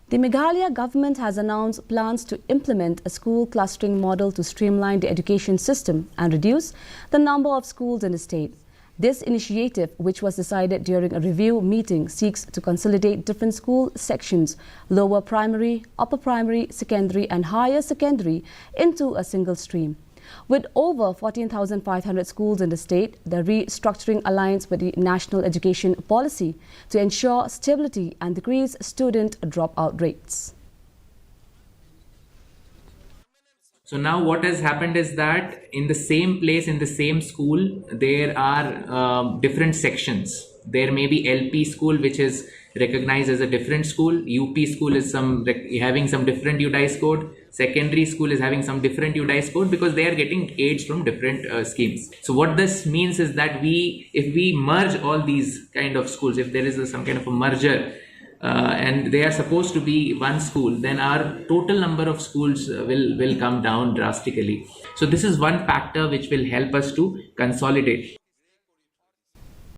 The Meghalaya government has announced plans to implement a school clustering model to streamline the education system and reduce the number of schools in the state. This initiative, which was decided during a review meeting, seeks to consolidate different school sections, lower primary, upper primary, secondary and higher secondary, into a single stream. With over 14,500 schools in the state, the restructuring aligns with the national education policy to ensure stability and decrease student dropout rates. So now what has happened is that in the same place, in the same school, there are different sections. There may be LP school, which is recognized as a different school. UP school is having some different UDICE code. Secondary school is having some different UDICE code because they are getting aids from different schemes. So what this means is that if we merge all these kind of schools, if there is some kind of a merger, and they are supposed to be one school, then our total number of schools will come down drastically. So this is one factor which will help us to consolidate.